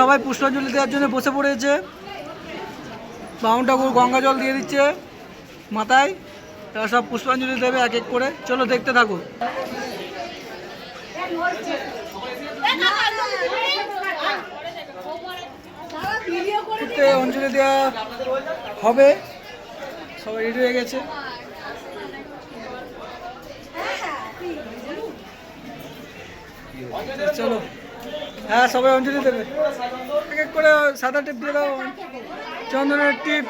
সবাই পুষ্পাঞ্জলি দেওয়ার জন্য বসে পড়েছে। বামুন ঠাকুর গঙ্গা জল দিয়ে দিচ্ছে মাথায়, তারা সব পুষ্পাঞ্জলি দেবে এক এক করে। চলো দেখতে থাকো। অঞ্জলি দেওয়া হবে, সবাই রেডি হয়ে গেছে। চলো, হ্যাঁ সবাই অঞ্জলি দেবে এক এক করে। সাদা টিপ দিয়ে দাও, চন্দনের টিপ।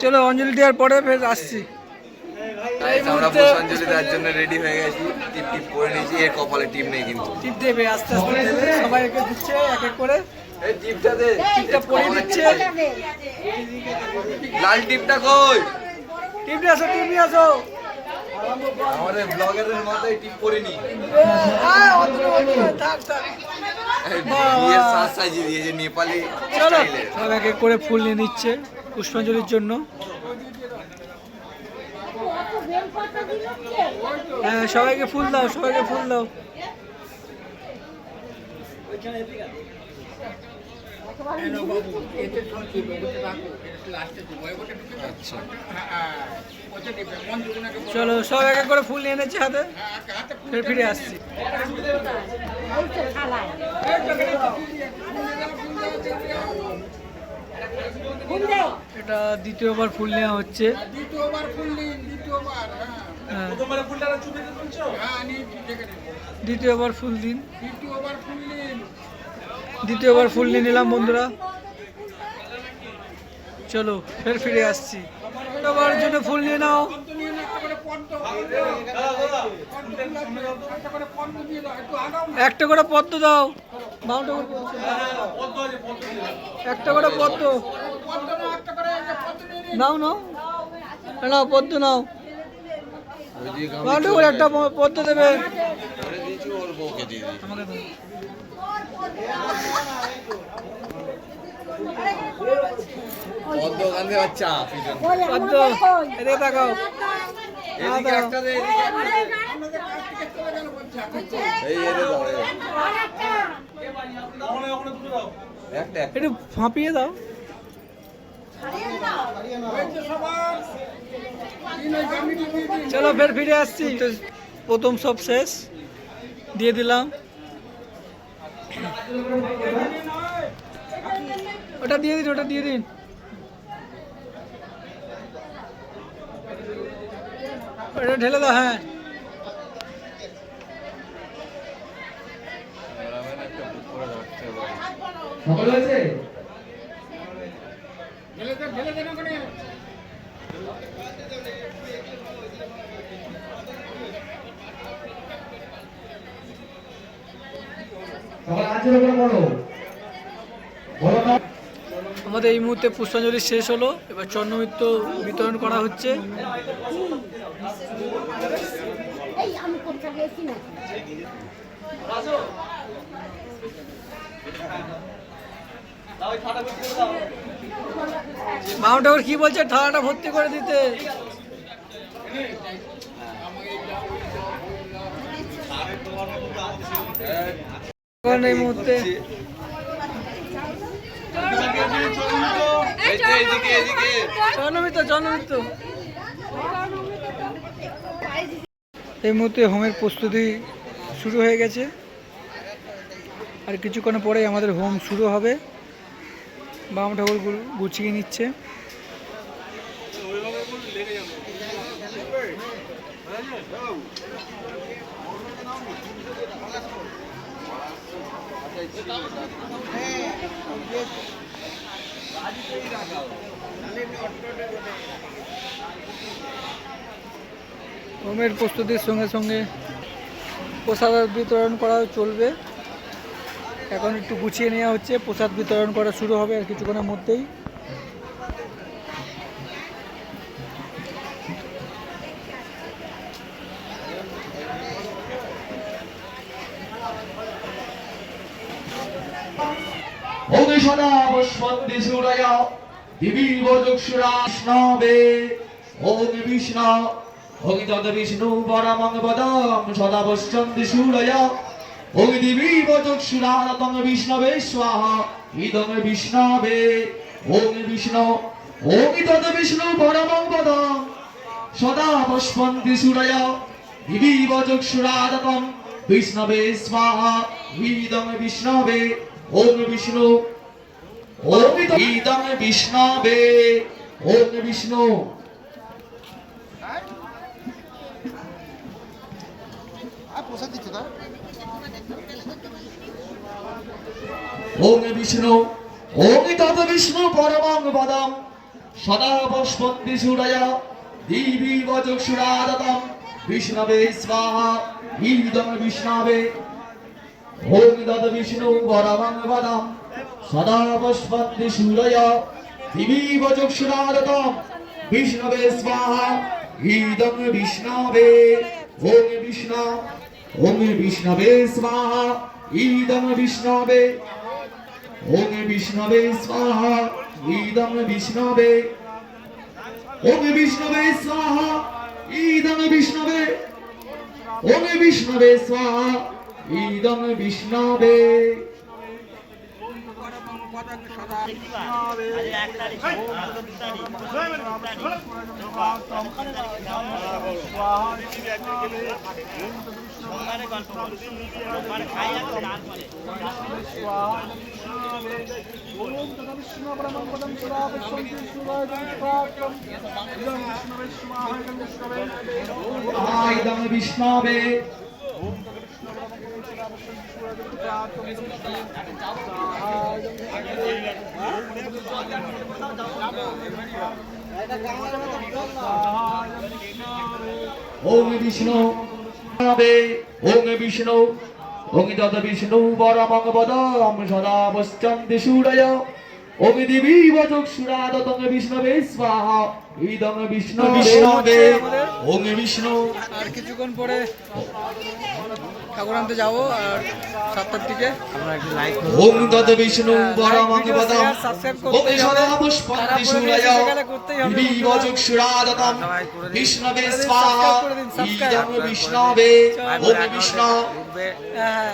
চলো অঞ্জলি দেওয়ার পরে ফের আসছি। আমরা পুষ্পাঞ্জলি দেওয়ার জন্য রেডি হয়ে গেছি, টিপ টিপ করে নিয়েছি। এর কপালে টিপ নেই কিন্তু টিপ দেবে আস্তে আস্তে দেবে, সবাই একে দিচ্ছে এক এক করে। এই টিপটা দে, টিপটা পরিয়ে দিচ্ছে। লাল টিপটা কই? টিপ নিয়ে আসো, টিপ নিয়ে আসো। আমাদের ব্লগারের মাথায় টিপ পরিনি, থাক থাক। বিয়ের সাজ সাজিয়ে দিয়েছে নেপালি চলো স্টাইলে। সব এক এক করে ফুল নিয়ে নিচ্ছে পুষ্পাঞ্জলির জন্য। হ্যাঁ সবাইকে ফুল দাও, সবাইকে ফুল দাও। আচ্ছা চলো সব এক এক করে ফুল নিয়ে এনেছে হাতে, ফের ফিরে আসছি। এটা দ্বিতীয়বার ফুল নেওয়া হচ্ছে। হ্যাঁ দ্বিতীয়বার ফুল দিন, দ্বিতীয়বার ফুল নিয়ে নিলাম বন্ধুরা। চলো ফের ফিরে আসছি। সবার জন্য ফুল নিয়ে নাও। একটা করে পদ্ম দাও, একটা করে পদ্ম নাও, নাও নাও পদ্ম নাও। বাউন্ডার করে একটা পদ্ম দেবে আমাকে দাও। পদ্ম কান্দে বাচ্চা পদ্ম এদিকে তাকাও। এদিকে একটা দে, এই এরে দাও একটা একটু ফাঁপিয়ে দাও। চলো ফের ফিরে আসছি। প্রথম সব শেষ দিয়ে দিলাম। ওটা দিয়ে দিন, ওটা দিয়ে দিন। ওটা ঢেলে দাও। হ্যাঁ সকল আছে? আমাদের এই মুহূর্তে পুষ্পাঞ্জলি শেষ হলো, এবার চন্দ্রমিত্র বিতরণ করা হচ্ছে। বাউন ঠাকুর কি বলছে, থালাটা ভর্তি করে দিতে। এই মুহূর্তে এই মুহূর্তে হোমের প্রস্তুতি শুরু হয়ে গেছে, আর কিছুক্ষণ পরেই আমাদের হোম শুরু হবে। বাম ঠাকুর গুছিয়ে নিচ্ছে। হোমের প্রস্তুতির সঙ্গে সঙ্গে প্রসাদ বিতরণ করা চলবে। এখন একটু গুছিয়ে নেওয়া হচ্ছে, প্রসাদ বিতরণ করা শুরু হবে আর কিছুক্ষণের মধ্যেই। সদা পুষ্পন্তি সূরয়া দিবিব চক্ষুরাশ্নবে ওং বিষ্ণু ওং তদ বিষ্ণু পরমং পদম সদা পশ্যন্তি সূরয় ওং দিবি বচক্ষুরাদতং বিষ্ণবে স্বাহা ইদং বিষ্ণবে ওং বিষ্ণু ওং তদ বিষ্ণু পরমং পদম সদা পশ্যন্তি সূরয় দিবি বচক্ষুরাদতং বিষ্ণবে স্বাহা ইদং বিষ্ণবে ওং বিষ্ণু ওং ইদং বিষ্ণবে ওং বিষ্ণু ওং বিষ্ণু ওং তত বিষ্ণু পরমং পদম সদা পশ্যন্তি সূরয় দিবি বচক্ষুরাদতং বিষ্ণবে স্বাহা ইদং বিষ্ণবে ওং তত বিষ্ণু পরমং পদম সদা পশ্যন্তি সূরয় দিবি বচক্ষুরাদতং বিষ্ণবে স্বাহা ইদং বিষ্ণবে ওং বিষ্ণু ওং বিষ্ণবে স্বাহা ইদং বিষ্ণবে ওং বিষ্ণবে স্বাহা ইদং বিষ্ণবে ওং বিষ্ণবে স্বাহা ইদং বিষ্ণবে ওং বিষ্ণবে স্বাহা ইদং বিষ্ণবে ইদং বিষ্ণবে ওং বিষ্ণু ওং বিষ্ণু ওং তত বিষ্ণু পরমং পদম সদা পশ্যন্তি সূরয় ওং দিবি বচক্ষুরাদতং বিষ্ণবে স্বাহা ইদং বিষ্ণবে ওং বিষ্ণু আর কিছুক্ষণ পরে ঠাকুর আনতে যাবো আর 7টার দিকে ওং তত বিষ্ণু পরমং পদম ওং সদা পশ্যন্তি সূরয় দিবি বচক্ষুরাদতং বিষ্ণবে স্বাহা ইদং বিষ্ণবে ওং বিষ্ণু হ্যাঁ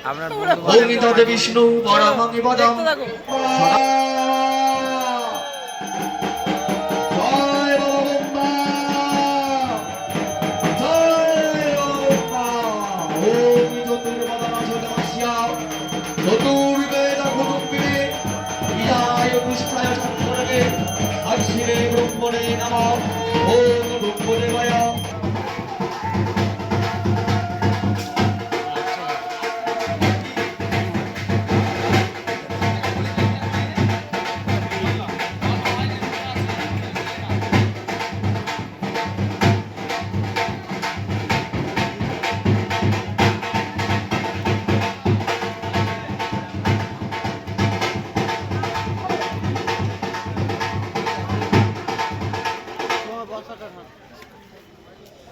আপনার ওং তত বিষ্ণু পরমং পদম দেখতে থাকো। জয় বাবা জয় বাবা ওং চতুর্বদনা সদাস্যা চতুর্বেদ কুতুম্বিরে ইয়ায় পুষ্টায় সত্তরবে আক্ষিরে ব্রহ্মণে নমঃ ওং ব্রহ্মদেবায়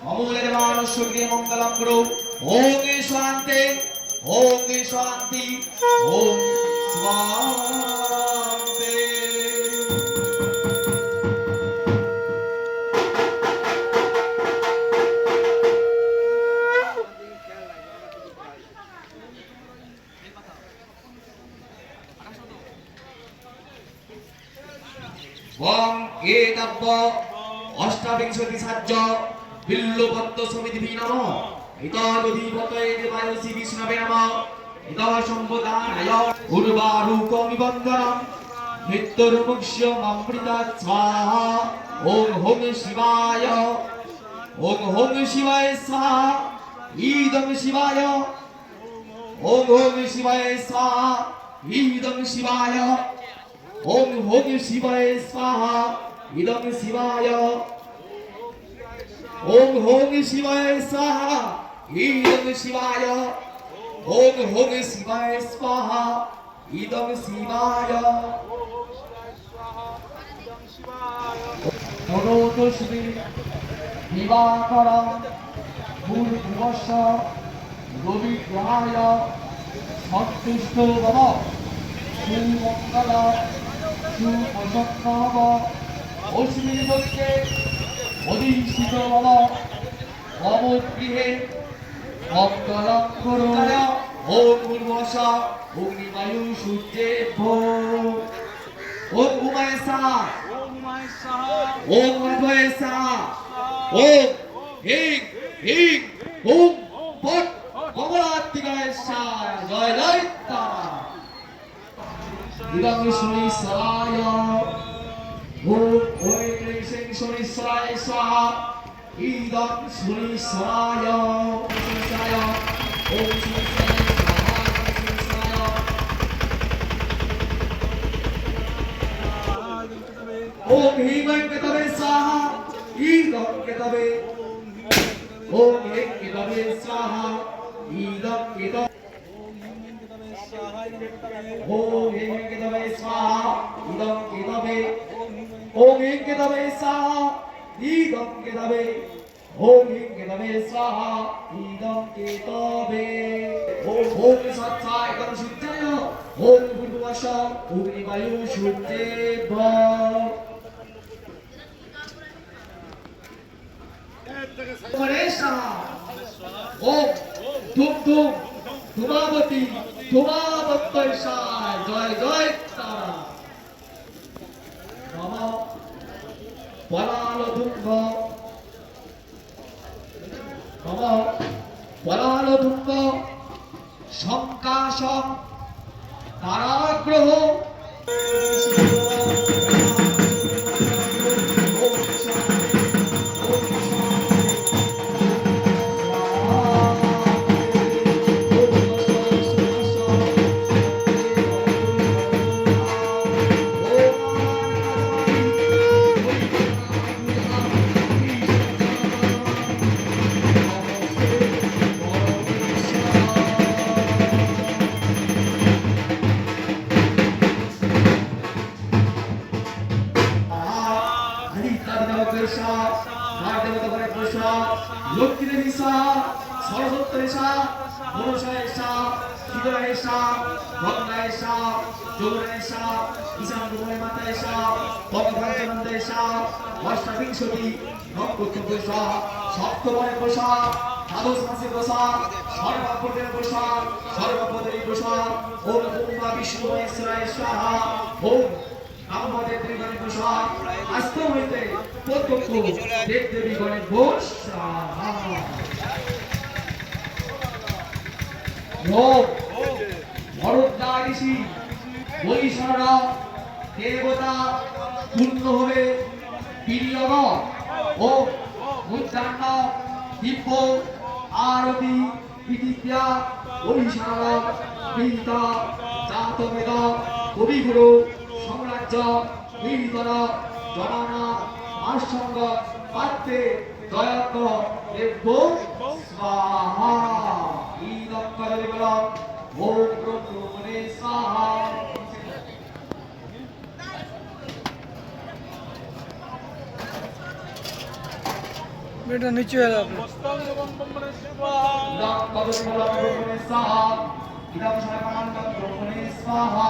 অমূল্যের মানসকে মঙ্গলম করো ওং শান্তি ওং শান্তি ওং শান্তি ওং এতব্য অষ্টাবিংশতি সাজ্য বিল্লপত্র সমিতি নমঃ ইতদধিপতয়ে দেবায় শ্রী বিষ্ণবে নমঃ ইতঃ সম্পদানায় উর্বারুকমি বন্দনম নিত্যরুমুক্ষ্য অমৃতা স্বাহা ওং হোম শিবায় ওং হোম শিবায় স্বাহা ইদং শিবায় ওং হোম শিবায় স্বাহা ইদং শিবায় ওং হোম শিবায় স্বাহা ইদং শিবায় ওং হোম শিবায় স্বাহা ইদং শিবায় ওং হোম শিবায় স্বাহা ইদং শিবায় তরোতস্মি দিবাকরং ভূর্ভুবস্স রবিগ্রহায় সন্তুষ্ট ভব সুমঙ্গল সুপ্রসন্ন ভব অস্মিন লোকে প্রতিষ্ঠিত মম মমগৃহে অঙ্গলঙ্কর ওম ভূর্ভুবস্য অগ্নিবায়ু সূর্যেভ্যো ওম উমায় সাহা ওম অদ্বয়ে সাহা ওম হিং হিং হুম পট কমলাত্মিকায় সাহা জয় জয় তারা ইদং শনিশ্বরায় ওম ওই ক্লেশং শনিশ্বরায় স্বাহা ইদং শনিশ্বরায় শনিশ্বরায় ওম শনিশ্বরায় স্বাহা শনিশ্বরায় ওম হিমং কেতবে স্বাহা ইদং কেতবে ওম হিং কেতবে স্বাহা ইদং কেতবে ओम हिं केतवे स्वाहा इदं केतवे ओम हिं केतवे स्वाहा इदं केतवे ओम हिं केतवे स्वाहा इदं केतवे ओम सत्साय कं शुद्धाय ओम भूर्भुवस्स अग्निवायु शुद्धेभ्य गणेशः ओम धूम धूम ধূমাবতী ধূমাবত্যয় জয় জয় তারা নম পলালধুম্ব নম পলালধুম্ব শঙ্কাশং কারাগ্রহ লক্ষ্মীদেবীসা সরস্বতীসা মনসায়েসা শিবরায়েসা গঙ্গায়েসা যমুনায়েসা ঈশান ভূমে মাতায়েসা ভগবানচন্দ্রেসা অষ্টাবিংশতি নক্ষত্রদোষা সপ্তময় দোষা দ্বাদশ মাসে দোষা সর্বাপদের দোষা সর্বপদের দোষা ওম ব্রহ্মা বিষ্ণু মহেশ্বরায় স্বাহা ওম আমাদের ত্রিগণে দোষা আস্ত হইতে প্রত্যক্ষ দেব দেবী গণে ঘোষ ভরদ্বা ঋষি বৈষ্ণরা দেবতা পূর্ণ হবে প্রিয়ম ও মুদ্রান্ন দিব্য আরতি বিদ্যা বৈষ্ণরা বিহিতা জাতবেদ কবিগুরু সাম্রাজ্য নির্তর জনানা আসঙ্গ পাত্রে দয়াত দেব স্বাহা ইদং কলেবল ওম ব্রহ্মণে স্বাহা বেটা নিচে হয়ে যাবে ইদং কলেবল ব্রহ্মণে স্বাহা ইদং সর্বানন্দং ব্রহ্মণে স্বাহা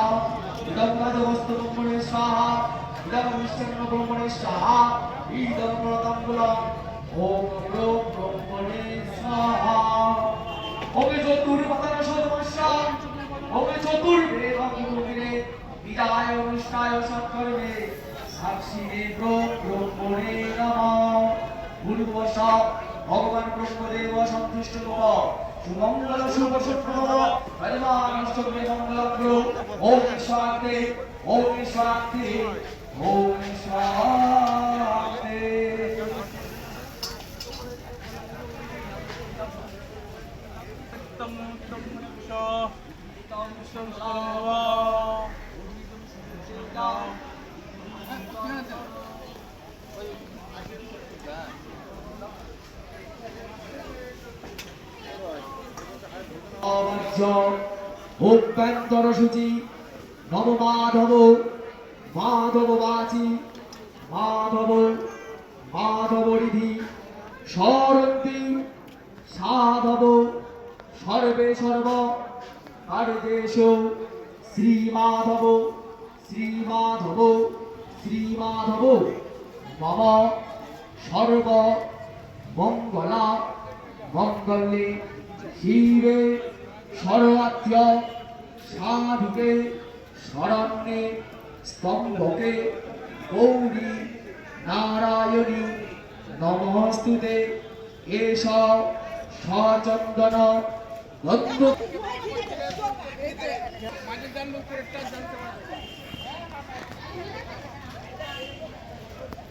ইদং রাজবস্তু ব্রহ্মণে স্বাহা ইদং মিষ্টান্ন ব্রহ্মণে স্বাহা ইদং রতঙ্গুলং ওম ব্রহ্মণে স্বাহা ওমে চতুর্বতন সদমস্যাং ওমে চতুর্বেদং গুরুবিরে বিদায় অনুষ্ঠায় সৎকর্মে সাক্ষী ব্রহ্মণে নমঃ ভূর্ভুবস্স ভগবান ব্রহ্মদেব সন্তুষ্ট ভব সুমঙ্গল শুভ সুপ্রভ রাজমানষ্টমে মঙ্গলগ্র ওম শান্তি ওম শান্তি ওম শান্তি অভ্যন্তর সূচি নম মাধব মাধব বাচি মাধব মাধব রিধি সরন্তি সাধব সর্বে সর্ব কার্যেশ শ্রীমাধব শ্রীমাধব শ্রীমাধব মম সর্ব মঙ্গলা মঙ্গলে শিবে সর্বাত্য সাধুকে শরণ্যে স্তম্ভকে গৌরী নারায়ণী নমস্তুতে এষ সচন্দন গন্ধ।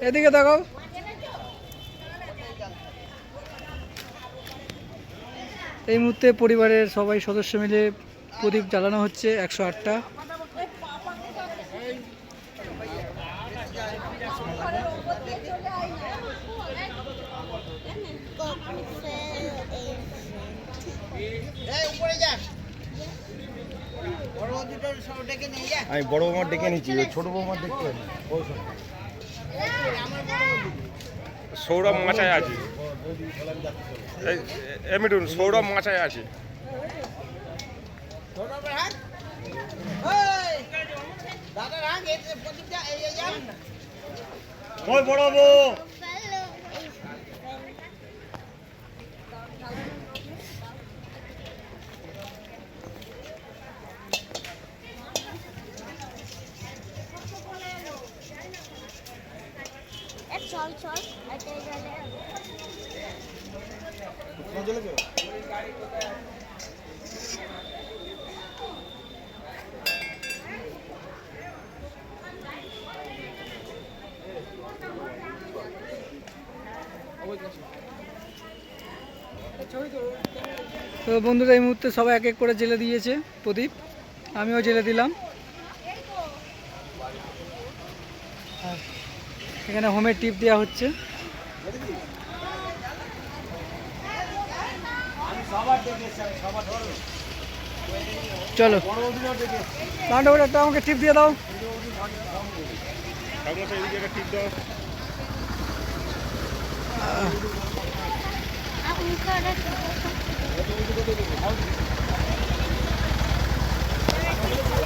এদিকে দেখাও। এই মুহূর্তে পরিবারের সবাই সদস্য মিলে প্রদীপ জ্বালানো হচ্ছে 108টা। আমি বড় বৌমার ডেকে নিচ্ছি, ছোট বৌমার দেখতে পারি। সৌরভ মাচায় আছে, এমিটুন সৌরভ মাচায় আছে। ওই বড় বউ চল চল তো বন্ধুরা এই মুহূর্তে সবাই এক এক করে জেলে দিয়েছে প্রদীপ, আমিও জেলে দিলাম। এখানে হোমের টিপ দেওয়া হচ্ছে। চলো পাণ্ডবরা একটা আমাকে টিপ দিয়ে দাও।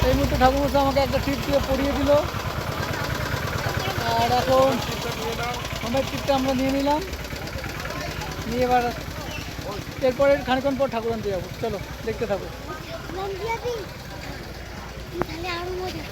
এই মুহূর্তে ঠাকুরমশাই আমাকে একটা টিপ দিয়ে পরিয়ে দিল। আর এখন হোমের টিপটা আমরা নিয়ে নিলাম, নিয়ে এবার এরপরে খানিক্ষণ পর ঠাকুর আনতে যাবো। চলো দেখতে থাকো। তাহলে আরো মজা।